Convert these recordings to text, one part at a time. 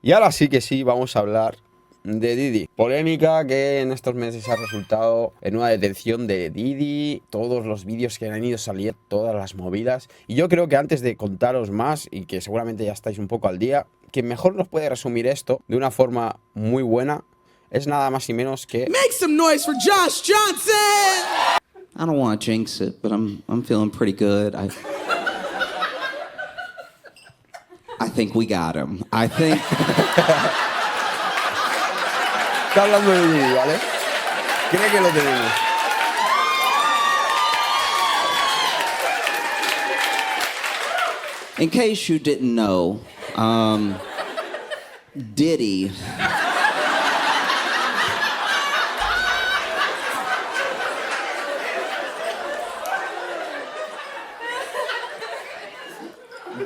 Y ahora sí que sí, vamos a hablar de Diddy. Polémica que en estos meses ha resultado en una detención de Diddy, todos los vídeos que han ido saliendo, todas las movidas. Y yo creo que antes de contaros más, y que seguramente ya estáis un poco al día, quien mejor nos puede resumir esto de una forma muy buena es nada más y menos que... Make some noise for Josh Johnson! I don't want to jinx it, but I'm feeling pretty good. I think we got him. I think... Está hablando de Diddy, ¿vale? Cree que lo tenemos. In case you didn't know, Diddy...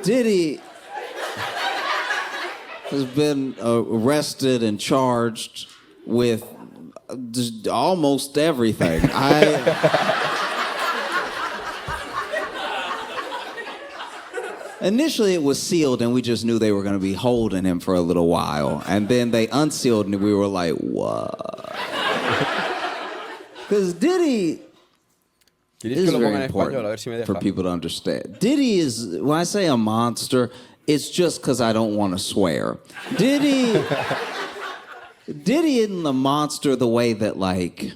Diddy has been arrested and charged with just almost everything. Initially, it was sealed, and we just knew they were going to be holding him for a little while. And then they unsealed, and we were like, what? Because Diddy is very important for people to understand. Diddy is, when I say a monster, it's just because I don't want to swear. Diddy isn't a monster the way that, like,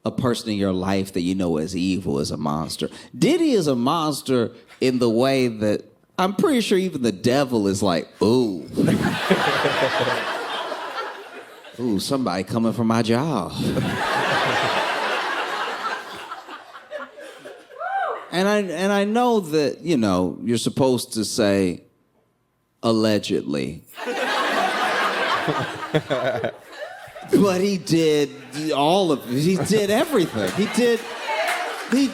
a person in your life that you know is evil is a monster. Diddy is a monster in the way that I'm pretty sure even the devil is like, ooh. Ooh, somebody coming for my job. And I know that, you know, you're supposed to say allegedly. But he did all of it. He did everything. He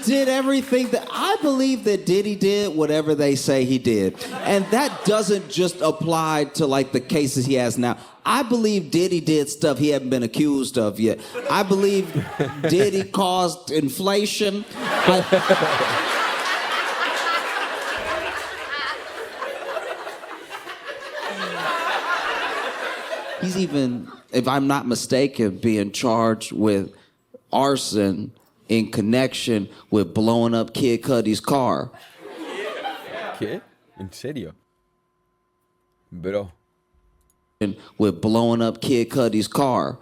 did everything that I believe that Diddy did whatever they say he did. And that doesn't just apply to like the cases he has now. I believe Diddy did stuff he hasn't been accused of yet. I believe Diddy caused inflation. He's even, if I'm not mistaken, being charged with arson in connection with blowing up Kid Cudi's car. ¿Qué? ¿En serio? Bro. With blowing up Kid Cudi's car.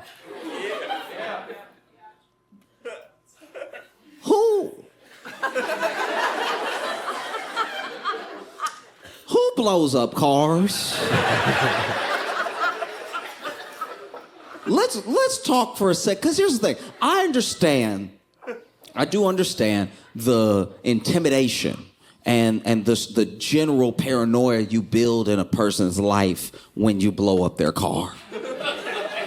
Who blows up cars? Let's talk for a sec, because here's the thing. I do understand the intimidation and the general paranoia you build in a person's life when you blow up their car.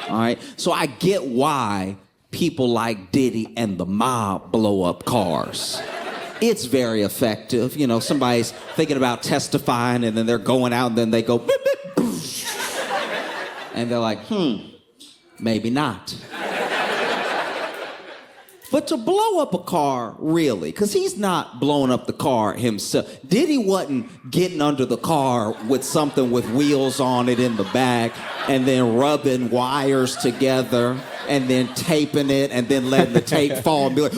All right? So I get why people like Diddy and the mob blow up cars. It's very effective. You know, somebody's thinking about testifying and then they're going out and then they go, beep, beep, boosh. And they're like, maybe not. But to blow up a car, really, because he's not blowing up the car himself. Diddy wasn't getting under the car with something with wheels on it in the back and then rubbing wires together and then taping it and then letting the tape fall and be like,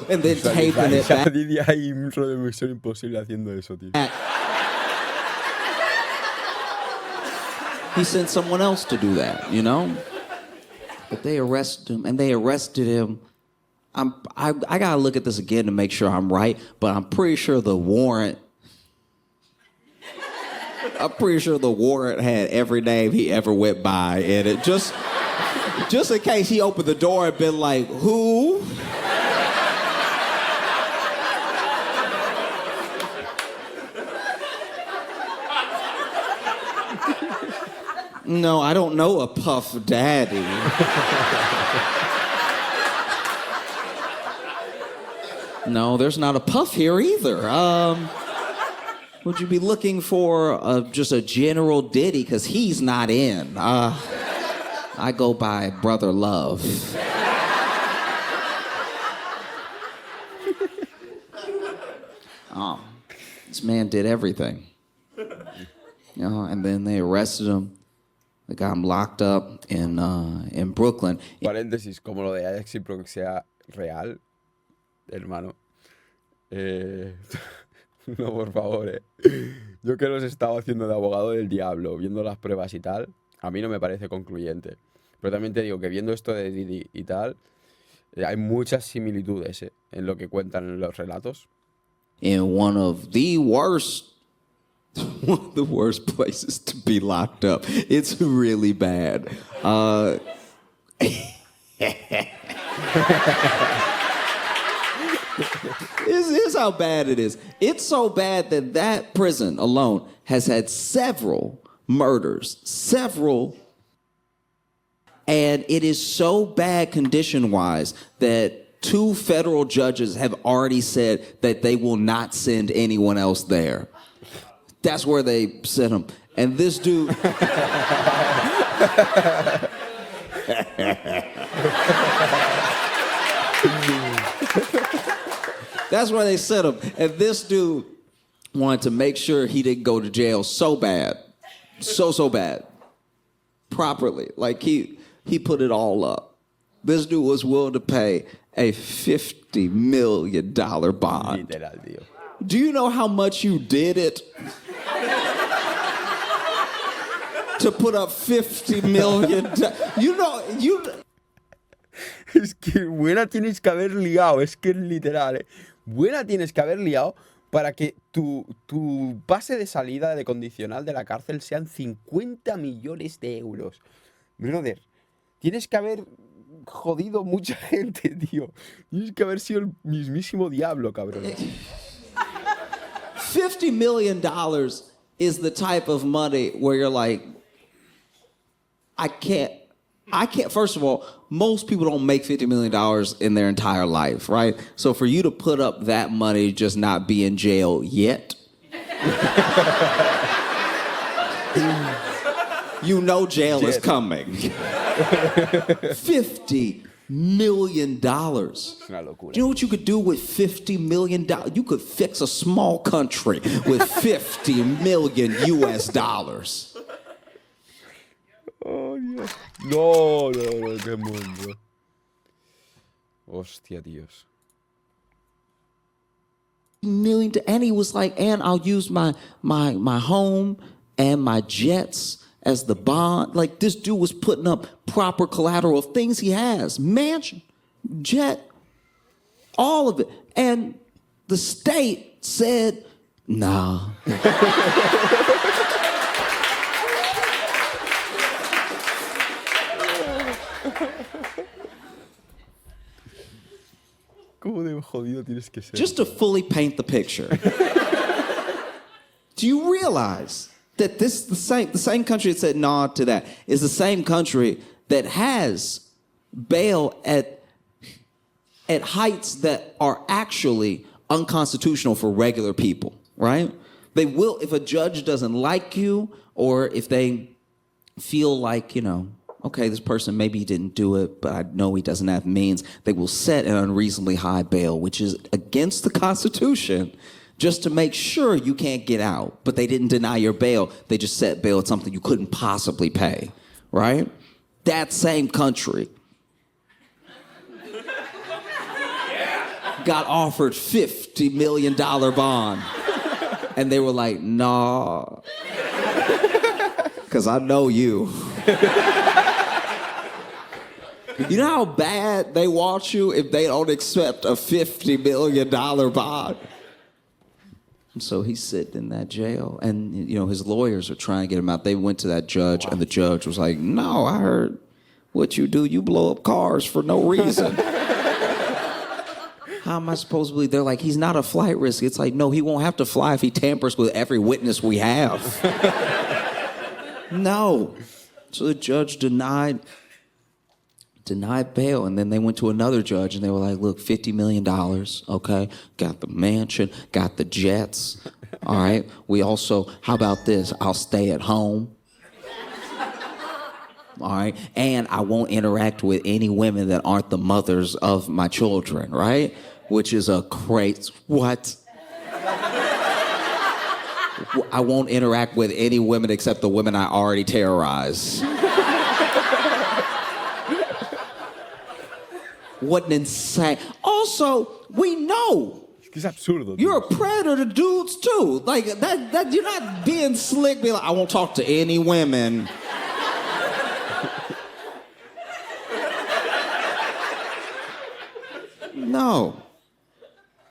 and then taping it back. Diddy hay un solo de Misión Imposible haciendo eso, tío. He sent someone else to do that, you know? But they arrested him, and they arrested him. I gotta look at this again to make sure I'm right, but I'm pretty sure the warrant had every name he ever went by in it. Just in case he opened the door and been like, who? No, I don't know a Puff Daddy. No, there's not a Puff here either. Would you be looking for just a general Diddy? Because he's not in. I go by Brother Love. This man did everything. And then they arrested him. They got him locked up in Brooklyn. Paréntesis, como lo de Ajax y Pro que sea real, hermano. No, por favor, Yo que los estaba haciendo de abogado del diablo, viendo las pruebas y tal, a mí no me parece concluyente. Pero también te digo que viendo esto de Diddy y tal, hay muchas similitudes en lo que cuentan los relatos. In one of the worst places to be locked up. It's really bad. Here's how bad it is. It's so bad that that prison alone has had several murders, and it is so bad condition-wise that 2 federal judges have already said that they will not send anyone else there. That's where they sent him. And this dude... That's where they sent him. And this dude wanted to make sure he didn't go to jail so bad. So bad. Properly. Like, he put it all up. This dude was willing to pay a $50 million bond. Literal, tío. Do you know how much you did it? To put up $50 million. You... Es que buena tienes que haber liado, es que es literal, Buena tienes que haber liado para que tu pase de salida de condicional de la cárcel sean 50 millones de euros. Brother, tienes que haber jodido mucha gente, tío. Tienes que haber sido el mismísimo diablo, cabrón. $50 million is the type of money where you're like, I can't, first of all, most people don't make $50 million in their entire life, right? So for you to put up that money, just not be in jail yet, you know jail is coming. $50 million. Es una locura. Do you know what you could do with $50 million? You could fix a small country with $50 million US dollars. Oh, Dios. No, qué mundo. Hostia, Dios. Million to, and he was like, and I'll use my home and my jets as the bond. Like, this dude was putting up proper collateral of things he has. Mansion, jet, all of it. And the state said, nah. ¿Cómo de jodido tienes que ser? Just to fully paint the picture. Do you realize that this the same country that said nah to that is the same country that has bail at heights that are actually unconstitutional for regular people, right? They will, if a judge doesn't like you, or if they feel like, you know, okay, this person maybe didn't do it, but I know he doesn't have means, they will set an unreasonably high bail, which is against the Constitution, just to make sure you can't get out. But they didn't deny your bail. They just set bail at something you couldn't possibly pay, right? That same country got offered $50 million bond. And they were like, nah, because I know you. You know how bad they want you if they don't accept a $50 million bond? And so he's sitting in that jail, and you know his lawyers are trying to get him out. They went to that judge, and the judge was like, no, I heard what you do. You blow up cars for no reason. How am I supposed to believe? They're like, he's not a flight risk. It's like, no, he won't have to fly if he tampers with every witness we have. No. So the judge denied bail, and then they went to another judge, and they were like, look, $50 million, okay? Got the mansion, got the jets, all right? We also, how about this? I'll stay at home, all right? And I won't interact with any women that aren't the mothers of my children, right? Which is a what? I won't interact with any women except the women I already terrorize. What an insane. Also, we know. Es absurdo. You're a predator to dudes too. Like that you're not being slick, being like, I won't talk to any women. No.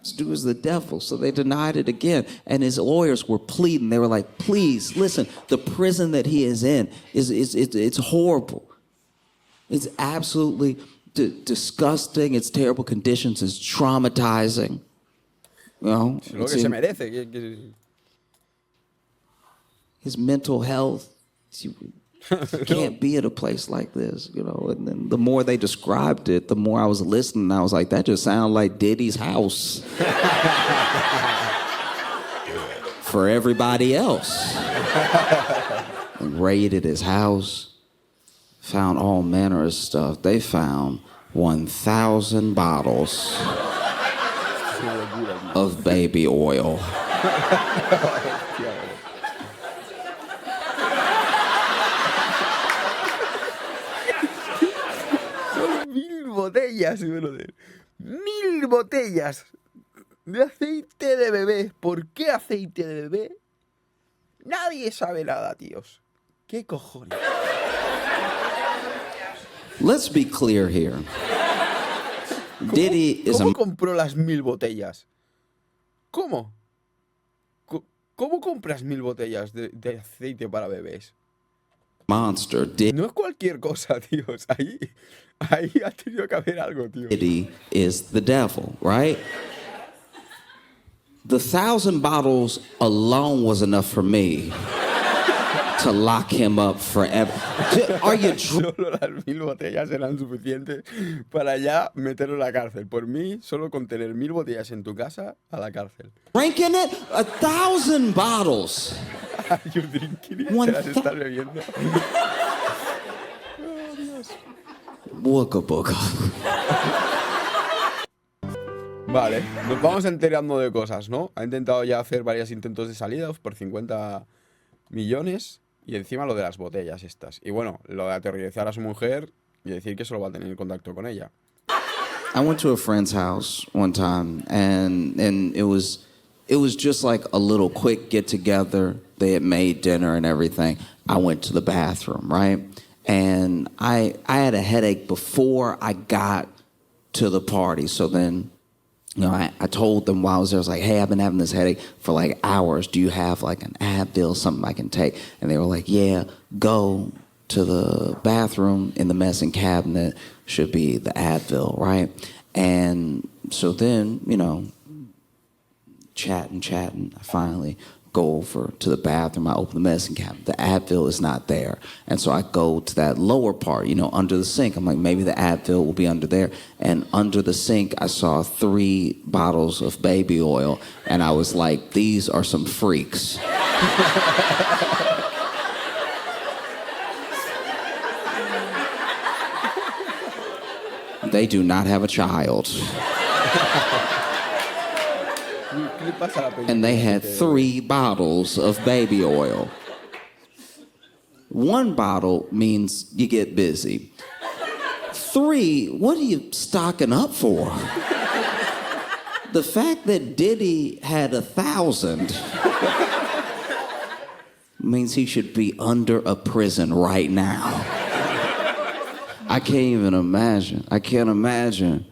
This dude is the devil. So they denied it again. And his lawyers were pleading. They were like, please, listen, the prison that he is in it's horrible. It's absolutely disgusting. It's terrible conditions. It's traumatizing. You know? Lo que se merece. His mental health. Can't be at a place like this, you know. And then the more they described it, the more I was listening. I was like, that just sounds like Diddy's house for everybody else. And raided his house, found all manner of stuff. They found 1,000 bottles of baby oil. 1000 botellas, brother. 1000 botellas de aceite de bebé. ¿Por qué aceite de bebé? Nadie sabe nada, tíos. ¿Qué cojones? Let's be clear here. Diddy is ¿Cómo compró las 1000 botellas? ¿Cómo? ¿Cómo compras 1000 botellas de aceite para bebés? monster. No es cualquier cosa, tíos. Ahí ha tenido que haber algo, tío. Diddy is the devil, right? The 1,000 bottles alone was enough for me to lock him up forever. Are you Solo las 1000 botellas eran suficientes para ya meterlo en la cárcel. Por mí, solo con tener 1000 botellas en tu casa, a la cárcel. drinking it? 1,000 bottles. You're drinking it, te las estás bebiendo. Oh, Dios. Wooka booka. Vale, nos vamos enterando de cosas, ¿no? Ha intentado ya hacer varios intentos de salida por 50 millones y encima lo de las botellas estas. Y bueno, lo de aterrorizar a su mujer y decir que solo va a tener contacto con ella. I went to a friend's house one time and it was just like a little quick get together. They had made dinner and everything. I went to the bathroom, right? And I had a headache before I got to the party. So then, you know, I told them while I was there, I was like, hey, I've been having this headache for like hours. Do you have like an Advil, something I can take? And they were like, yeah, go to the bathroom in the medicine cabinet, should be the Advil, right? And so then, you know, chatting, I finally go over to the bathroom. I open the medicine cabinet. The Advil is not there. And so I go to that lower part, you know, under the sink. I'm like, maybe the Advil will be under there. And under the sink, I saw 3 bottles of baby oil. And I was like, these are some freaks. They do not have a child. And they had 3 bottles of baby oil. 1 bottle means you get busy. 3, what are you stocking up for? The fact that Diddy had 1,000 means he should be under a prison right now. I can't even imagine. I can't imagine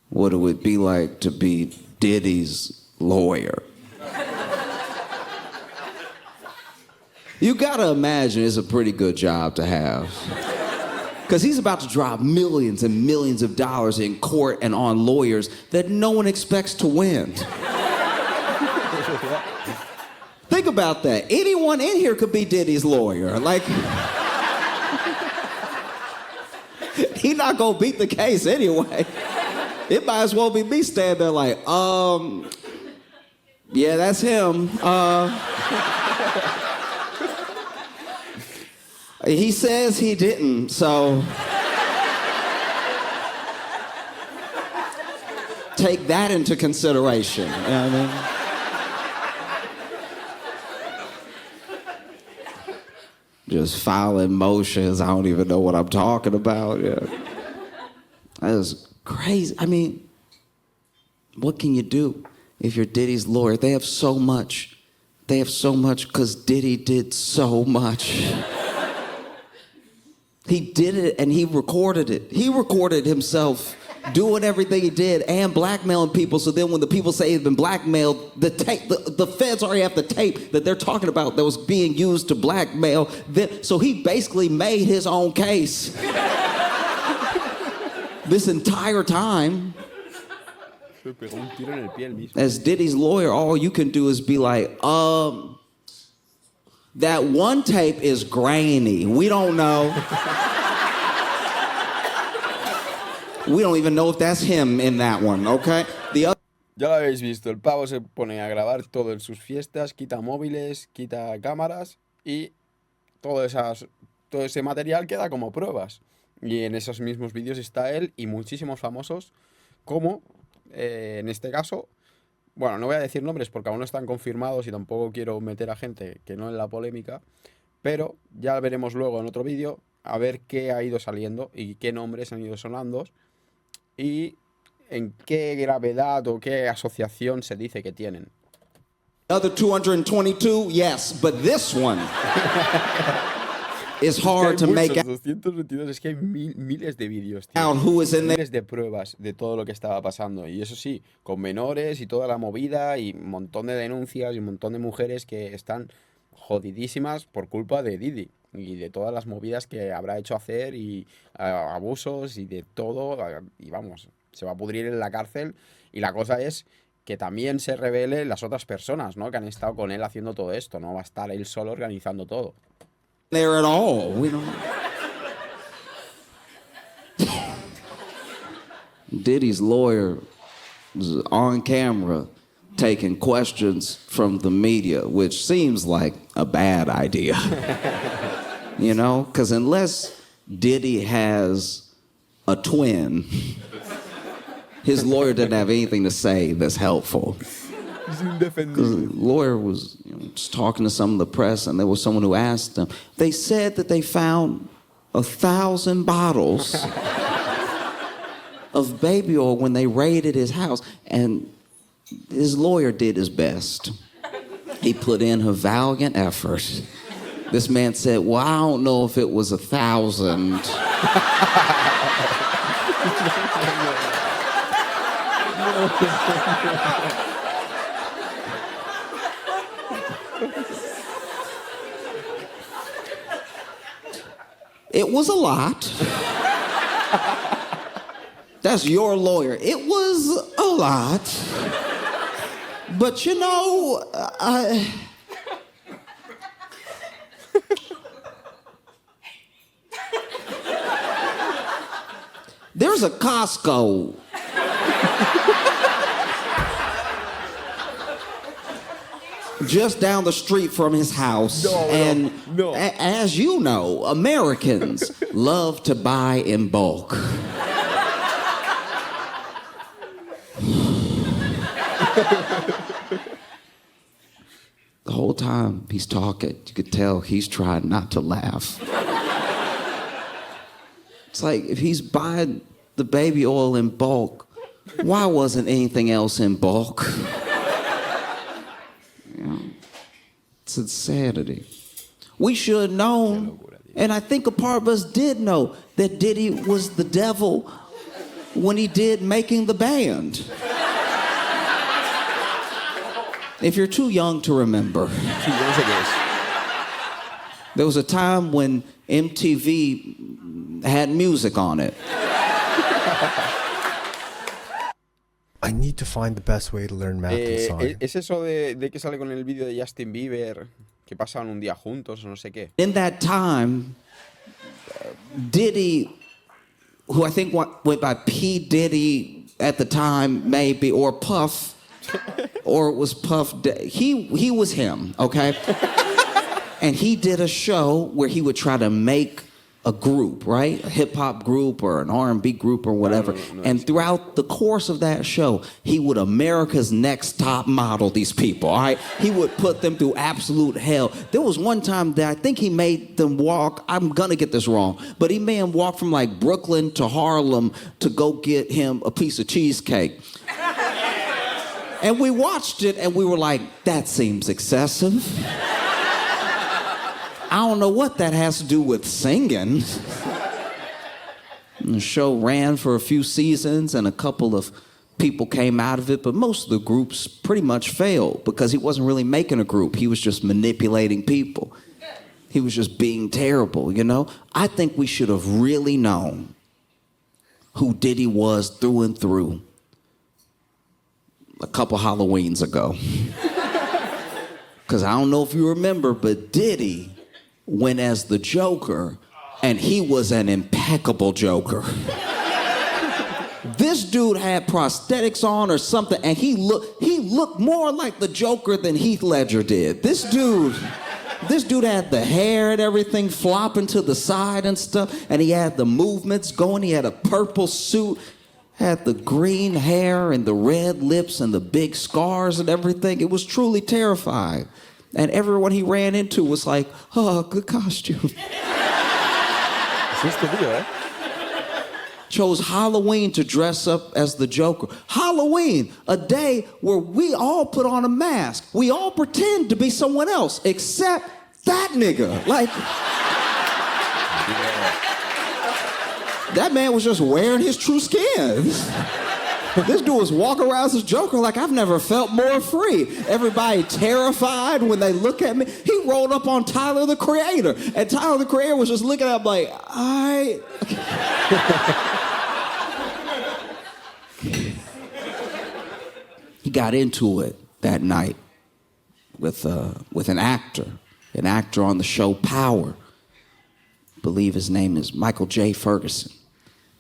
what it would be like to be Diddy's lawyer. You gotta imagine it's a pretty good job to have. Because he's about to drop millions and millions of dollars in court and on lawyers that no one expects to win. Think about that. Anyone in here could be Diddy's lawyer. Like, he's not gonna beat the case anyway. It might as well be me standing there like, yeah, that's him. He says he didn't, so take that into consideration. You know what I just filing motions. I don't even know what I'm talking about. Yeah. That was crazy. I mean, what can you do if you're Diddy's lawyer? They have so much. They have so much because Diddy did so much. He did it and he recorded it. He recorded himself doing everything he did and blackmailing people. So then when the people say he's been blackmailed, the feds already have the tape that they're talking about that was being used to blackmail them. So he basically made his own case. This entire time. As Diddy's lawyer, all you can do is be like, that one tape is grainy. We don't know. We don't even know if that's him in that one, okay? Ya lo habéis visto, el pavo se pone a grabar todo en sus fiestas, quita móviles, quita cámaras y todo ese material queda como pruebas. Y en esos mismos vídeos está él y muchísimos famosos como, en este caso, bueno, no voy a decir nombres porque aún no están confirmados y tampoco quiero meter a gente que no en la polémica, pero ya veremos luego en otro vídeo a ver qué ha ido saliendo y qué nombres han ido sonando y en qué gravedad o qué asociación se dice que tienen. Other 222, yes, but this one is hard to make out. 222, es que hay miles de vídeos, Who is in there. miles de pruebas de todo lo que estaba pasando. Y eso sí, con menores y toda la movida y un montón de denuncias y un montón de mujeres que están jodidísimas por culpa de Diddy y de todas las movidas que habrá hecho hacer y abusos y de todo. Y vamos, se va a pudrir en la cárcel. Y la cosa es que también se revele las otras personas, ¿no?, que han estado con él haciendo todo esto. No va a estar él solo organizando todo. There at all. We don't. Diddy's lawyer was on camera taking questions from the media, which seems like a bad idea. You know, because unless Diddy has a twin, his lawyer didn't have anything to say that's helpful. The lawyer was just talking to some of the press, and there was someone who asked him. They said that they found 1,000 bottles of baby oil when they raided his house, and his lawyer did his best. He put in a valiant effort. This man said, well, I don't know if it was 1,000. It was a lot. That's your lawyer. It was a lot. But you know, there's a Costco just down the street from his house. No. As you know, Americans love to buy in bulk. The whole time he's talking, you could tell he's trying not to laugh. It's like, if he's buying the baby oil in bulk, why wasn't anything else in bulk? You know, it's insanity. We should have known, and I think a part of us did know, that Diddy was the devil when he did Making the Band. If you're too young to remember, there was a time when MTV had music on it. I need to find the best way to learn math and song. ¿Es eso de que sale con el vídeo de Justin Bieber, que pasan un día juntos o no sé qué? In that time, Diddy, who I think went by P. Diddy at the time, maybe, or Puff, or it was Puff, he was him, okay? And he did a show where he would try to make a group, right? A hip hop group or an R&B group or whatever. And throughout the course of that show, he would America's Next Top Model these people, all right? He would put them through absolute hell. There was one time that I think he made them walk, I'm gonna get this wrong, but he made them walk from like Brooklyn to Harlem to go get him a piece of cheesecake. And we watched it and we were like, that seems excessive. I don't know what that has to do with singing. And the show ran for a few seasons and a couple of people came out of it, but most of the groups pretty much failed because he wasn't really making a group. He was just manipulating people. He was just being terrible, you know? I think we should have really known who Diddy was through and through a couple Halloweens ago. Because I don't know if you remember, but Diddy went as the Joker, and he was an impeccable Joker. This dude had prosthetics on or something, and he looked more like the Joker than Heath Ledger did. This dude had the hair and everything flopping to the side and stuff, and he had the movements going. He had a purple suit, had the green hair and the red lips and the big scars and everything. It was truly terrifying. And everyone he ran into was like, oh, good costume. Chose Halloween to dress up as the Joker. Halloween, a day where we all put on a mask. We all pretend to be someone else, except that nigga. Like, that man was just wearing his true skin. This dude was walking around as a Joker like I've never felt more free. Everybody terrified when they look at me. He rolled up on Tyler, the Creator, and Tyler, the Creator, was just looking at him like, He got into it that night with an actor on the show Power. I believe his name is Michael J. Ferguson.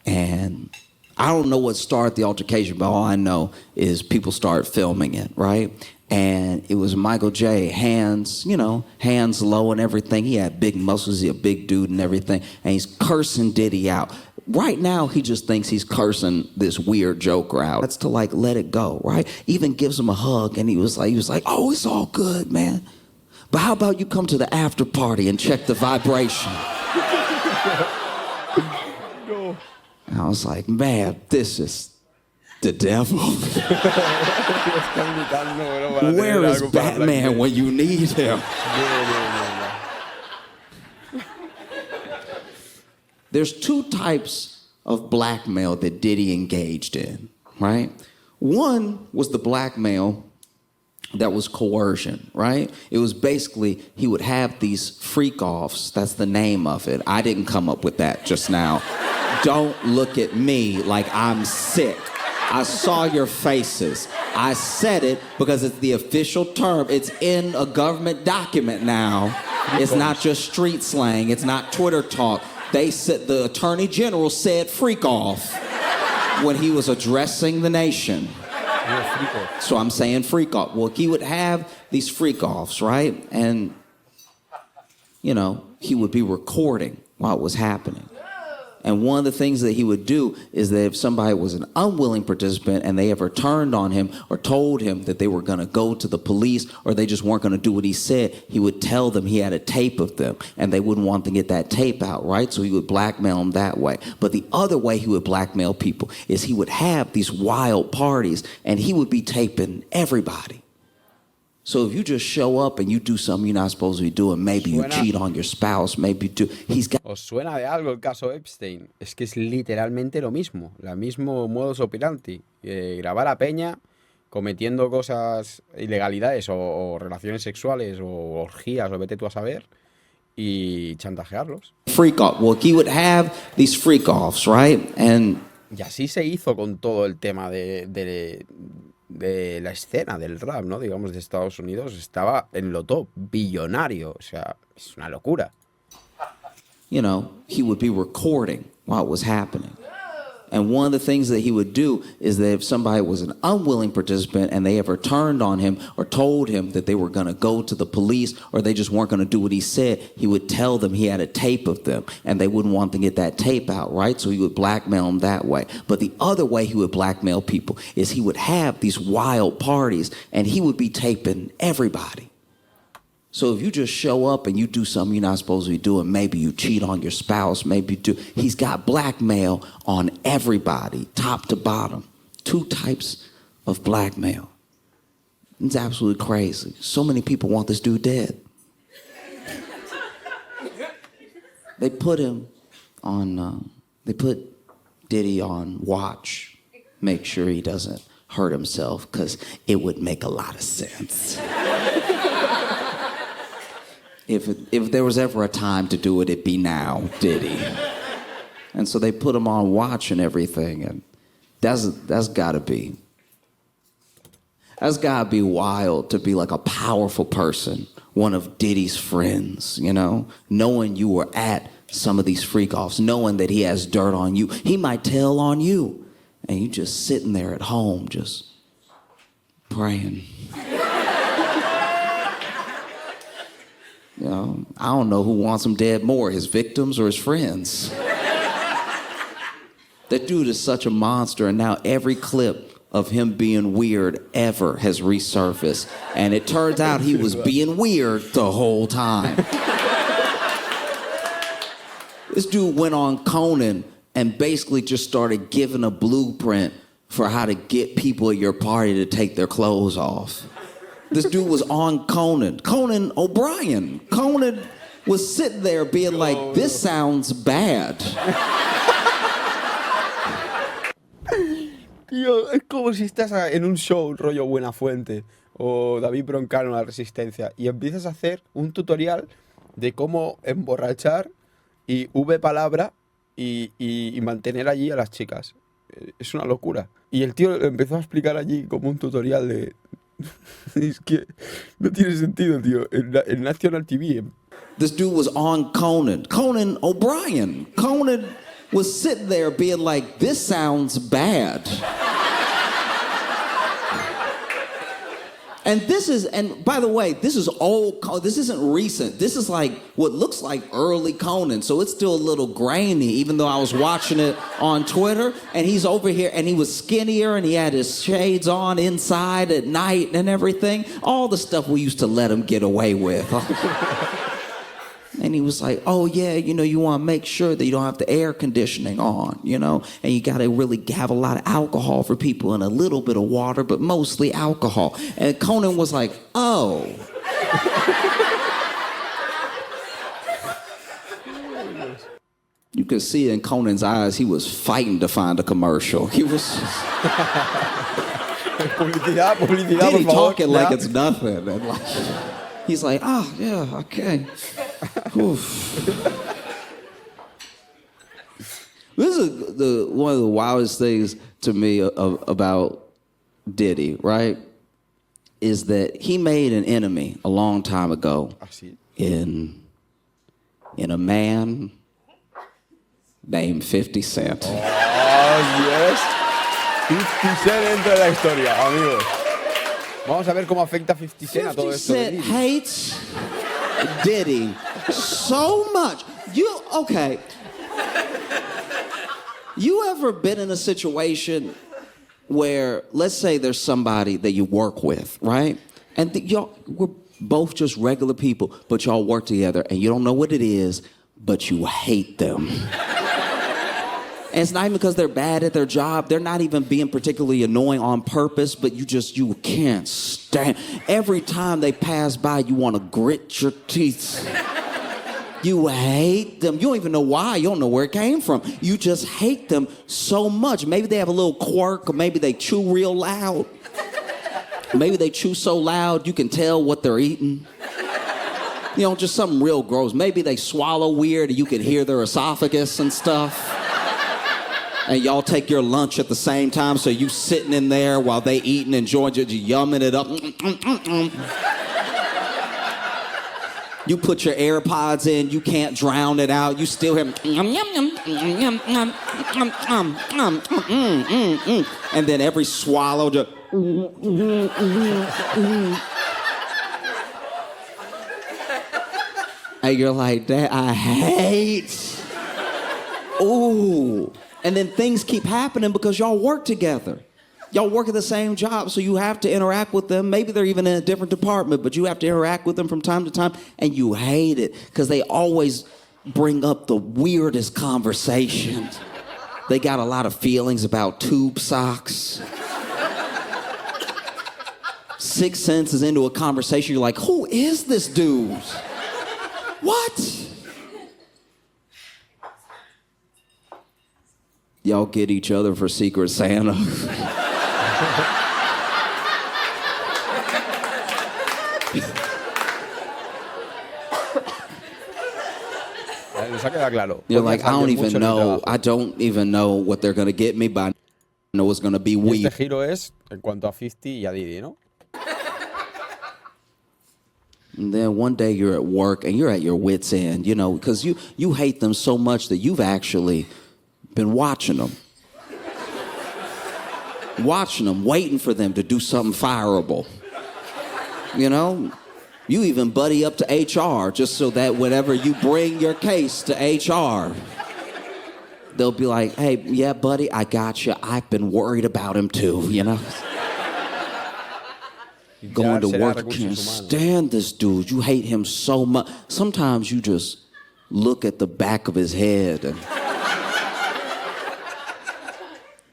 And I don't know what started the altercation, but all I know is people started filming it, right? And it was Michael J. hands low and everything. He had big muscles, he's a big dude and everything. And he's cursing Diddy out. Right now, he just thinks he's cursing this weird Joker out. That's to like let it go, right? Even gives him a hug, and he was like, oh, it's all good, man. But how about you come to the after party and check the vibration? And I was like, man, this is the devil. Where is Batman when you need him? There's two types of blackmail that Diddy engaged in, right? One was the blackmail that was coercion, right? It was basically, he would have these freak-offs. That's the name of it. I didn't come up with that just now. Don't look at me like I'm sick. I saw your faces. I said it because it's the official term. It's in a government document now. It's not just street slang. It's not Twitter talk. They said, the Attorney General said freak off when he was addressing the nation. So I'm saying freak off. Well, he would have these freak offs, right? And, you know, he would be recording while it was happening. And one of the things that he would do is that if somebody was an unwilling participant and they ever turned on him or told him that they were going to go to the police or they just weren't going to do what he said, he would tell them he had a tape of them and they wouldn't want to get that tape out, right? So he would blackmail them that way. But the other way he would blackmail people is he would have these wild parties and he would be taping everybody. So if you just show up and you do something you're not supposed to be doing, maybe you cheat on your spouse, maybe you do. ¿Os suena de algo el caso Epstein? Es que es literalmente lo mismo, el mismo modus operandi. Grabar a peña cometiendo cosas, ilegalidades o relaciones sexuales o orgías o vete tú a saber y chantajearlos. Freak off. Well, he would have these freak offs, right? Y así se hizo con todo el tema de la escena del rap, ¿no? Digamos, de Estados Unidos, estaba en lo top, billonario, o sea, es una locura. You know, he would be recording while it was happening. And one of the things that he would do is that if somebody was an unwilling participant and they ever turned on him or told him that they were going to go to the police or they just weren't going to do what he said, he would tell them he had a tape of them and they wouldn't want to get that tape out, right? So he would blackmail them that way. But the other way he would blackmail people is he would have these wild parties and he would be taping everybody. So if you just show up and you do something you're not supposed to be doing, maybe you cheat on your spouse, maybe you do. He's got blackmail on everybody, top to bottom. 2 types of blackmail. It's absolutely crazy. So many people want this dude dead. They put him on, they put Diddy on watch, make sure he doesn't hurt himself, because it would make a lot of sense. If there was ever a time to do it, it'd be now, Diddy. And so they put him on watch and everything, and that's gotta be wild to be like a powerful person, one of Diddy's friends, you know, knowing you were at some of these freak-offs, knowing that he has dirt on you. He might tell on you, and you just sitting there at home just praying. You know, I don't know who wants him dead more, his victims or his friends. That dude is such a monster, and now every clip of him being weird ever has resurfaced. And it turns out he was being weird the whole time. This dude went on Conan and basically just started giving a blueprint for how to get people at your party to take their clothes off. This dude was on Conan O'Brien. Conan was sitting there being like, this sounds bad. Tío, es como si estás en un show rollo Buenafuente o David Broncano, La Resistencia, y empiezas a hacer un tutorial de cómo emborrachar y palabra y mantener allí a las chicas. Es una locura. Y el tío empezó a explicar allí como un tutorial de... Es que no tiene sentido, tío. En National TV. This dude was on Conan O'Brien. Conan was sitting there being like, this sounds bad. And by the way, this is old, this isn't recent. This is like what looks like early Conan, so it's still a little grainy, even though I was watching it on Twitter, and he's over here, and he was skinnier, and he had his shades on inside at night and everything. All the stuff we used to let him get away with. And he was like, oh yeah, you know, you want to make sure that you don't have the air conditioning on, you know, and you got to really have a lot of alcohol for people and a little bit of water, but mostly alcohol. And Conan was like, oh. You could see in Conan's eyes, he was fighting to find a commercial. He was Publicidad, Diddy por favor. talking like it's nothing. And like, he's like, oh, yeah, okay. This is one of the wildest things to me about Diddy, right? Is that he made an enemy a long time ago in a man named 50 Cent. Oh, yes. 50 Cent entra en la historia, amigos. Vamos a ver cómo afecta 50 Cent a todo esto. 50 Cent hates Diddy so much. Okay. You ever been in a situation where, let's say there's somebody that you work with, right? And y'all, we're both just regular people, but y'all work together and you don't know what it is, but you hate them. And it's not even because they're bad at their job. They're not even being particularly annoying on purpose, but you can't stand. Every time they pass by, you want to grit your teeth. You hate them. You don't even know why. You don't know where it came from. You just hate them so much. Maybe they have a little quirk, or maybe they chew real loud. Maybe they chew so loud you can tell what they're eating. You know, just something real gross. Maybe they swallow weird and you can hear their esophagus and stuff. And y'all take your lunch at the same time, so you sitting in there while they eating, enjoying it, yumming it up. You put your AirPods in, you can't drown it out. You still hear and then every swallow just and you're like, that I hate. Ooh. And then things keep happening because y'all work together. Y'all work at the same job, so you have to interact with them. Maybe they're even in a different department, but you have to interact with them from time to time, and you hate it because they always bring up the weirdest conversations. They got a lot of feelings about tube socks. 6 sentences into a conversation, you're like, who is this dude? What? Y'all get each other for Secret Santa. Nos ha quedado claro. You're like, I don't even know what they're gonna get me, but I know it's gonna be weird. Este giro es en cuanto a 50 y a Diddy, ¿no? And then one day you're at work and you're at your wit's end, you know, because you hate them so much that you've actually been watching them. Watching them, waiting for them to do something fireable. You know? You even buddy up to HR just so that whenever you bring your case to HR, they'll be like, hey, yeah, buddy, I got you. I've been worried about him too, you know? Going to work, you can't stand this dude. You hate him so much. Sometimes you just look at the back of his head and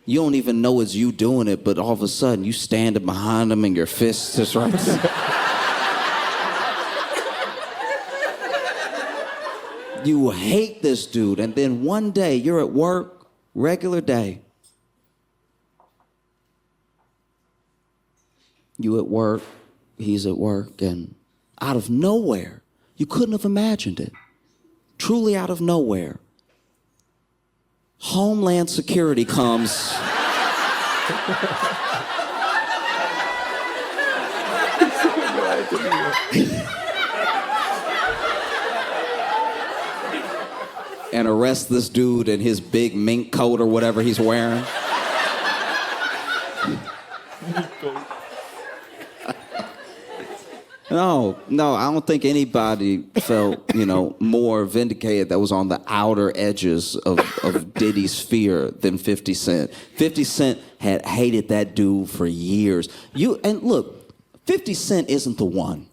you don't even know it's you doing it, but all of a sudden you standing behind him and your fist is right there. You hate this dude, and then one day you're at work, regular day. You at work, he's at work, and out of nowhere, you couldn't have imagined it. Truly out of nowhere, Homeland Security comes. And arrest this dude in his big mink coat or whatever he's wearing. No, I don't think anybody felt, more vindicated that was on the outer edges of Diddy's sphere than 50 Cent. 50 Cent had hated that dude for years. And look, 50 Cent isn't the one.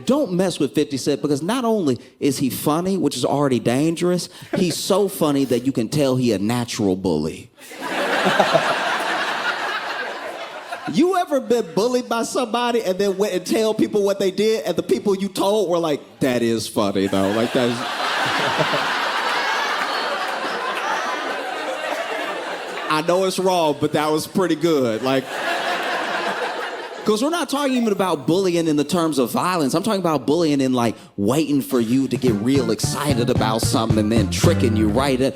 Don't mess with 50 Cent because not only is he funny, which is already dangerous, he's so funny that you can tell he a natural bully. You ever been bullied by somebody and then went and tell people what they did and the people you told were like, that is funny though, like that is... I know it's wrong, but that was pretty good, like... Because we're not talking even about bullying in the terms of violence. I'm talking about bullying in like waiting for you to get real excited about something and then tricking you right at...